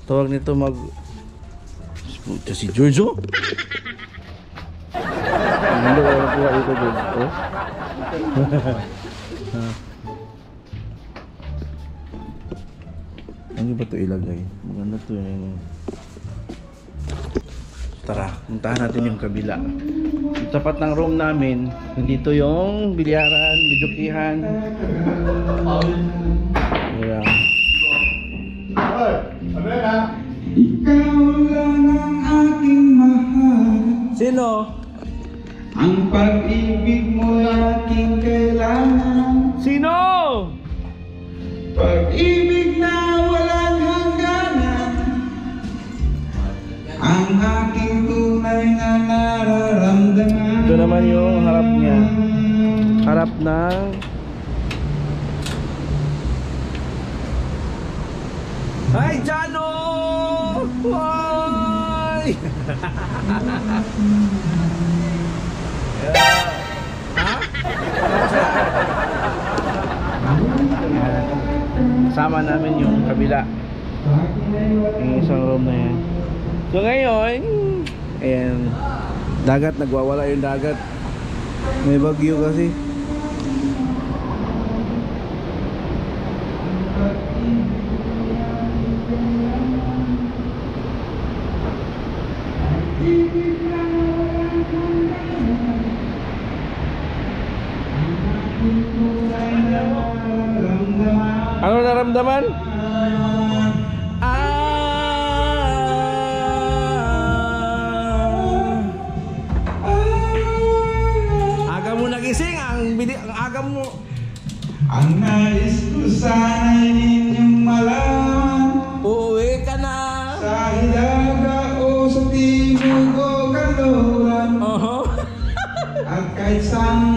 tawag nito mag si George oh. Hindi ko na kuha ito George oh. Ano ba ito ilagay? Maganda ito yung... Tara, puntahan natin yung kabila. Yung tapat ng room namin, dito yung bilyaran, bijukihan. Ayan. Ikaw lang ang aking mahal. Sino? Ang pag-ibig mo aking kailangan. Sino? Pag-ibig na walang hangganan. Ang aking tunay na nararamdaman. Ito naman yung harap niya. Harap ng... Hi, Jano! Hoy! Sama namin yung kabila. Yung isang room na yan. So ngayon, ayan, dagat, nagwawala yung dagat. May bagyo kasi. Ano naramdaman? Aga mo nagising, ang aga mo. Ang nais ko sana'y inyong malaman. Uuwi ka na. Sa hilaga o sa timog o kanluran. Oho. At kahit saan